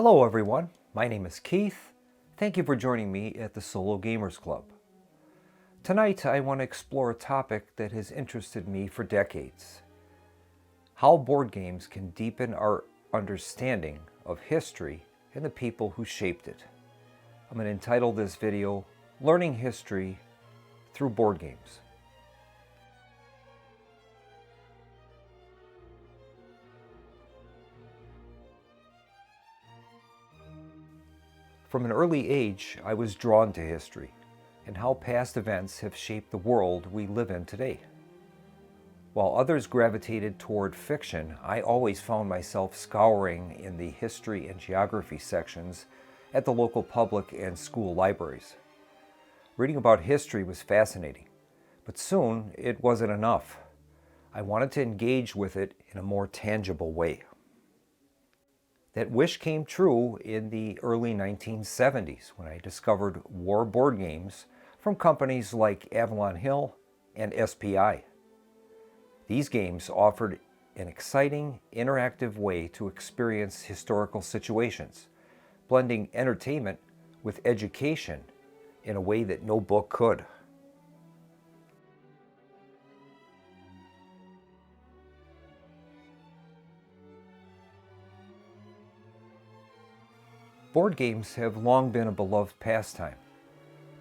Hello everyone, my name is Keith. Thank you for joining me at the Solo Gamers Club. Tonight I want to explore a topic that has interested me for decades. How board games can deepen our understanding of history and the people who shaped it. I'm going to entitle this video, Learning History Through Board Games. From an early age, I was drawn to history and how past events have shaped the world we live in today. While others gravitated toward fiction, I always found myself scouring in the history and geography sections at the local public and school libraries. Reading about history was fascinating, but soon it wasn't enough. I wanted to engage with it in a more tangible way. That wish came true in the early 1970s when I discovered war board games from companies like Avalon Hill and SPI. These games offered an exciting, interactive way to experience historical situations, blending entertainment with education in a way that no book could. Board games have long been a beloved pastime,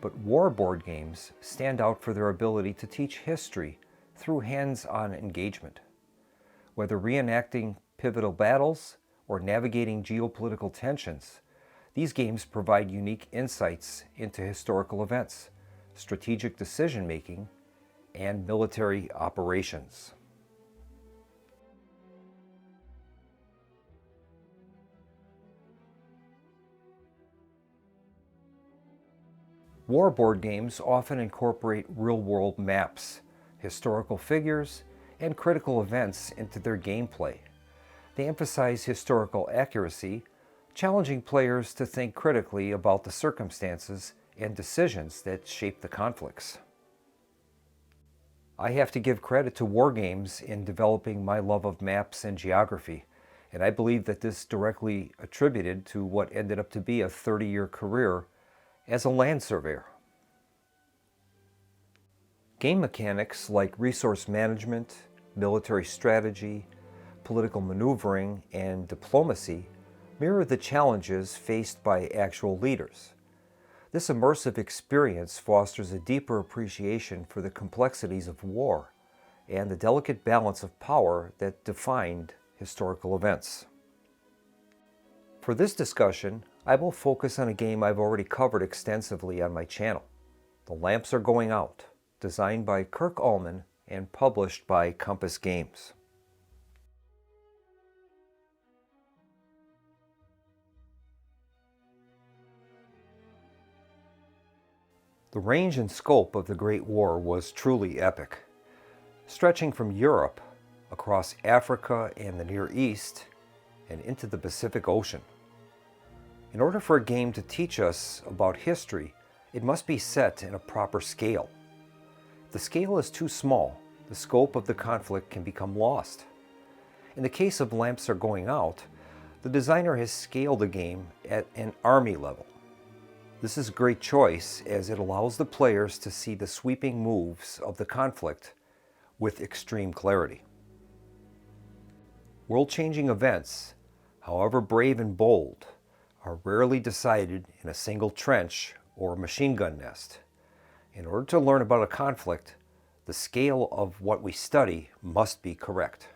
but war board games stand out for their ability to teach history through hands-on engagement. Whether reenacting pivotal battles or navigating geopolitical tensions, these games provide unique insights into historical events, strategic decision-making, and military operations. War board games often incorporate real-world maps, historical figures, and critical events into their gameplay. They emphasize historical accuracy, challenging players to think critically about the circumstances and decisions that shape the conflicts. I have to give credit to war games in developing my love of maps and geography, and I believe that this directly attributed to what ended up to be a 30-year career as a land surveyor. Game mechanics like resource management, military strategy, political maneuvering, and diplomacy mirror the challenges faced by actual leaders. This immersive experience fosters a deeper appreciation for the complexities of war and the delicate balance of power that defined historical events. For this discussion, I will focus on a game I've already covered extensively on my channel, The Lamps Are Going Out, designed by Kirk Allman and published by Compass Games. The range and scope of the Great War was truly epic. Stretching from Europe, across Africa and the Near East, and into the Pacific Ocean. In order for a game to teach us about history, it must be set in a proper scale. If the scale is too small, the scope of the conflict can become lost. In the case of Lamps Are Going Out, the designer has scaled the game at an army level. This is a great choice as it allows the players to see the sweeping moves of the conflict with extreme clarity. World-changing events, however brave and bold, are rarely decided in a single trench or machine gun nest. In order to learn about a conflict, the scale of what we study must be correct.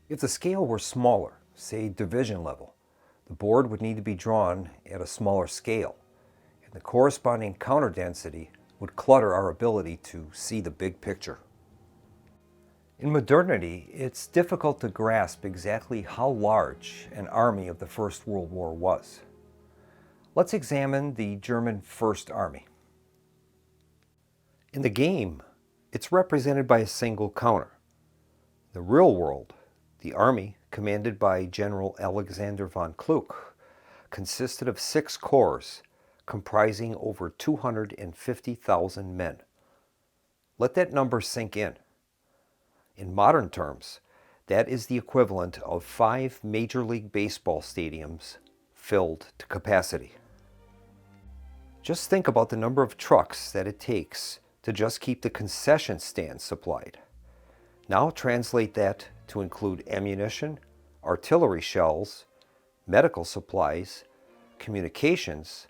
If the scale were smaller, say division level, the board would need to be drawn at a smaller scale, and the corresponding counter density would clutter our ability to see the big picture. In modernity, it's difficult to grasp exactly how large an army of the First World War was. Let's examine the German First Army. In the game, it's represented by a single counter. In the real world, the army, commanded by General Alexander von Kluck, consisted of 6 corps comprising over 250,000 men. Let that number sink in. In modern terms, That is the equivalent of 5 Major League Baseball stadiums filled to capacity. Just think about the number of trucks that it takes to just keep the concession stands supplied. Now translate that to include ammunition, artillery shells, medical supplies, communications,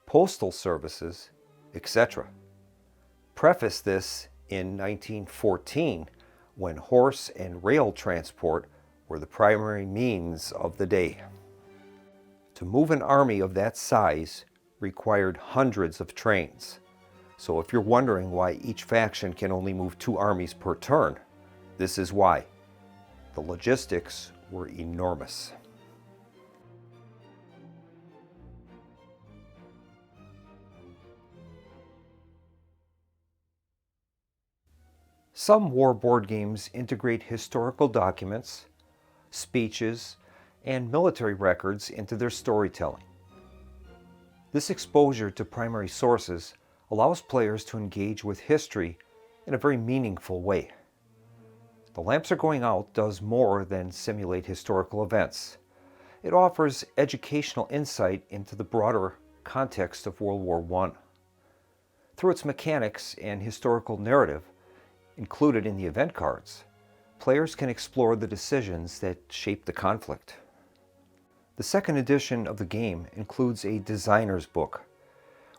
postal services, etc. Preface this in 1914, when horse and rail transport were the primary means of the day. To move an army of that size required hundreds of trains. So if you're wondering why each faction can only move 2 armies per turn, this is why. The logistics were enormous. Some war board games integrate historical documents, speeches, and military records into their storytelling. This exposure to primary sources allows players to engage with history in a very meaningful way. The Lamps Are Going Out does more than simulate historical events. It offers educational insight into the broader context of World War I. Through its mechanics and historical narrative included in the event cards, players can explore the decisions that shaped the conflict. The second edition of the game includes a designer's book,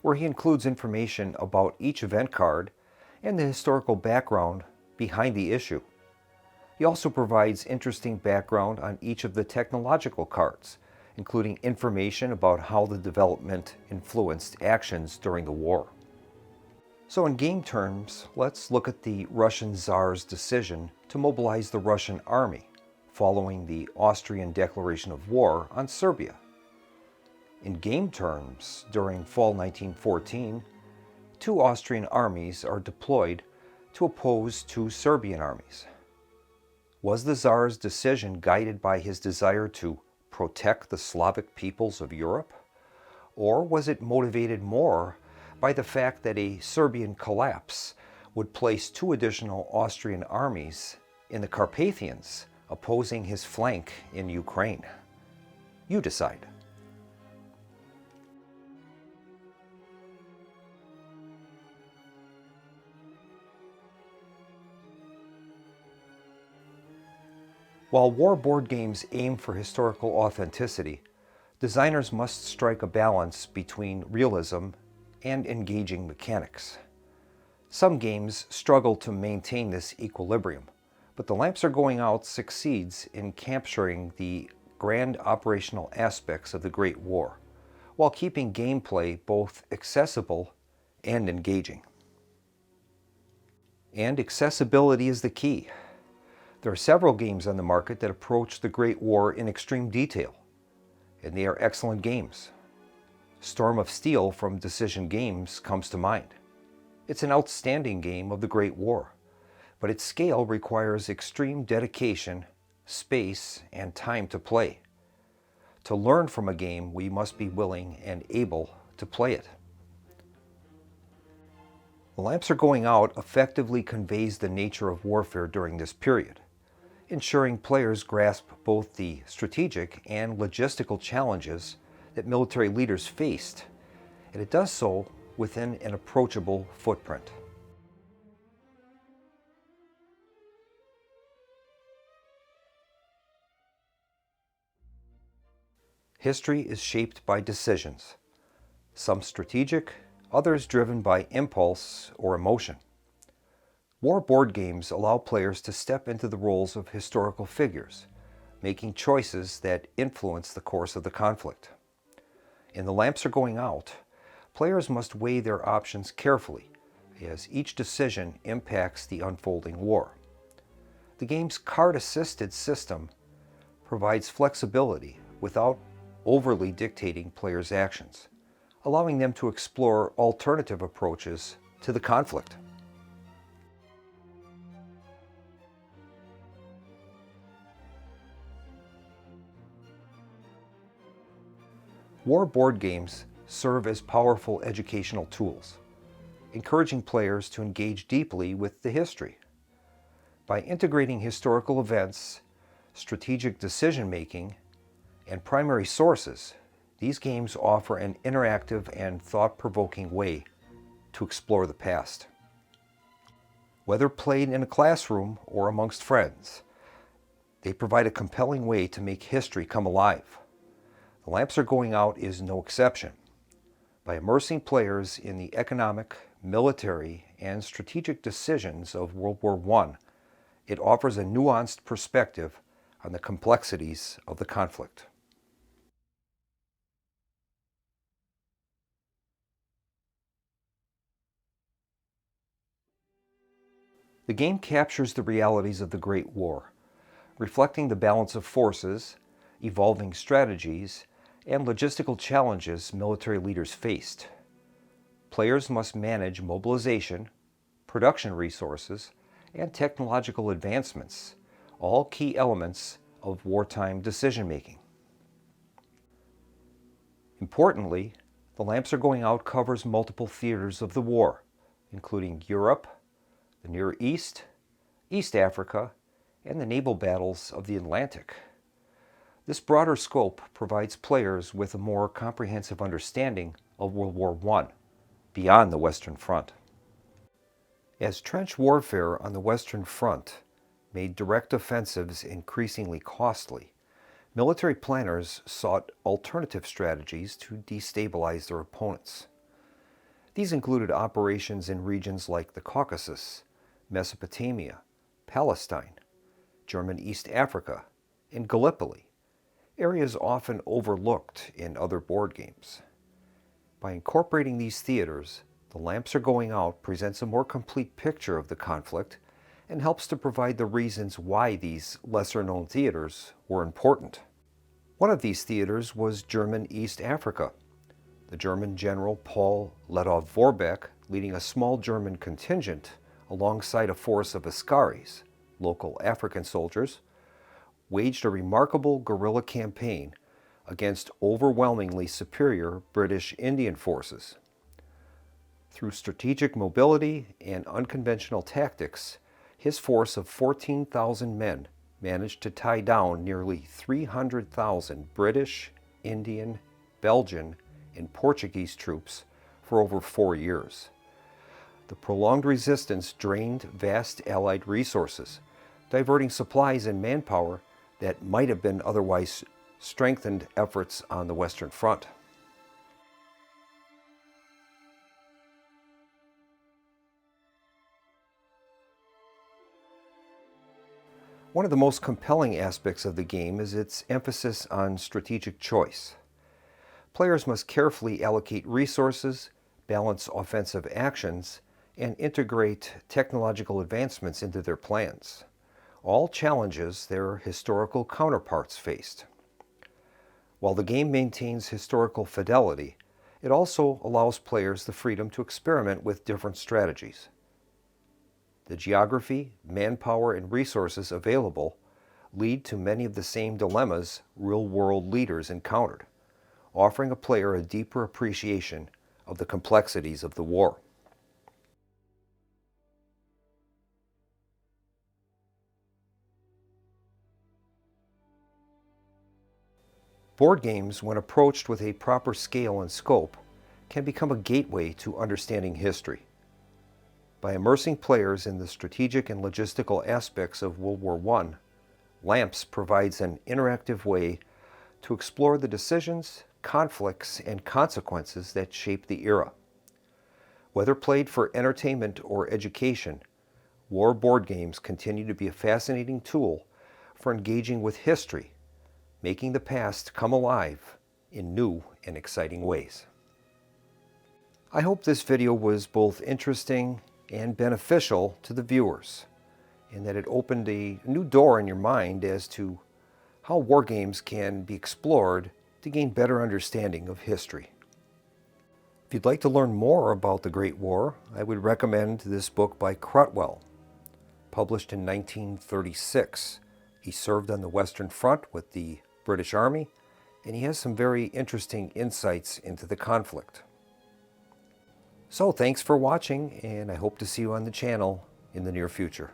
where he includes information about each event card and the historical background behind the issue. He also provides interesting background on each of the technological cards, including information about how the development influenced actions during the war. So in game terms, let's look at the Russian Tsar's decision to mobilize the Russian army following the Austrian declaration of war on Serbia. In game terms, during fall 1914, 2 Austrian armies are deployed to oppose 2 Serbian armies. Was the Tsar's decision guided by his desire to protect the Slavic peoples of Europe? Or was it motivated more by the fact that a Serbian collapse would place 2 additional Austrian armies in the Carpathians, opposing his flank in Ukraine? You decide. While war board games aim for historical authenticity, designers must strike a balance between realism and engaging mechanics. Some games struggle to maintain this equilibrium, but The Lamps Are Going Out succeeds in capturing the grand operational aspects of the Great War, while keeping gameplay both accessible and engaging. And accessibility is the key. There are several games on the market that approach the Great War in extreme detail, and they are excellent games. Storm of Steel from Decision Games comes to mind. It's an outstanding game of the Great War, but its scale requires extreme dedication, space, and time to play. To learn from a game, we must be willing and able to play it. The Lamps Are Going Out effectively conveys the nature of warfare during this period, ensuring players grasp both the strategic and logistical challenges that military leaders faced, and it does so within an approachable footprint. History is shaped by decisions, some strategic, others driven by impulse or emotion. War board games allow players to step into the roles of historical figures, making choices that influence the course of the conflict. In The Lamps Are Going Out, players must weigh their options carefully, as each decision impacts the unfolding war. The game's card-assisted system provides flexibility without overly dictating players' actions, allowing them to explore alternative approaches to the conflict. War board games serve as powerful educational tools, encouraging players to engage deeply with the history. By integrating historical events, strategic decision-making, and primary sources, these games offer an interactive and thought-provoking way to explore the past. Whether played in a classroom or amongst friends, they provide a compelling way to make history come alive. The Lamps Are Going Out is no exception. By immersing players in the economic, military, and strategic decisions of World War I, it offers a nuanced perspective on the complexities of the conflict. The game captures the realities of the Great War, reflecting the balance of forces, evolving strategies, and logistical challenges military leaders faced. Players must manage mobilization, production resources, and technological advancements, all key elements of wartime decision-making. Importantly, The Lamps Are Going Out covers multiple theaters of the war, including Europe, the Near East, East Africa, and the naval battles of the Atlantic. This broader scope provides players with a more comprehensive understanding of World War I, beyond the Western Front. As trench warfare on the Western Front made direct offensives increasingly costly, military planners sought alternative strategies to destabilize their opponents. These included operations in regions like the Caucasus, Mesopotamia, Palestine, German East Africa, and Gallipoli, areas often overlooked in other board games. By incorporating these theaters, The Lamps Are Going Out presents a more complete picture of the conflict and helps to provide the reasons why these lesser-known theaters were important. One of these theaters was German East Africa. The German general Paul Lettow-Vorbeck, leading a small German contingent alongside a force of Askaris, local African soldiers, waged a remarkable guerrilla campaign against overwhelmingly superior British Indian forces. Through strategic mobility and unconventional tactics, his force of 14,000 men managed to tie down nearly 300,000 British, Indian, Belgian, and Portuguese troops for over 4 years. The prolonged resistance drained vast Allied resources, diverting supplies and manpower that might have been otherwise strengthened efforts on the Western Front. One of the most compelling aspects of the game is its emphasis on strategic choice. Players must carefully allocate resources, balance offensive actions, and integrate technological advancements into their plans, all challenges their historical counterparts faced. While the game maintains historical fidelity, it also allows players the freedom to experiment with different strategies. The geography, manpower, and resources available lead to many of the same dilemmas real-world leaders encountered, offering a player a deeper appreciation of the complexities of the war. Board games, when approached with a proper scale and scope, can become a gateway to understanding history. By immersing players in the strategic and logistical aspects of World War I, Lamps provides an interactive way to explore the decisions, conflicts, and consequences that shape the era. Whether played for entertainment or education, war board games continue to be a fascinating tool for engaging with history, making the past come alive in new and exciting ways. I hope this video was both interesting and beneficial to the viewers, and that it opened a new door in your mind as to how war games can be explored to gain better understanding of history. If you'd like to learn more about the Great War, I would recommend this book by Crutwell, published in 1936. He served on the Western Front with the British Army, and he has some very interesting insights into the conflict. So thanks for watching, and I hope to see you on the channel in the near future.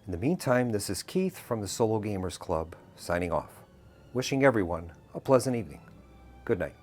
In the meantime, this is Keith from the Solo Gamers Club, signing off, wishing everyone a pleasant evening. Good night.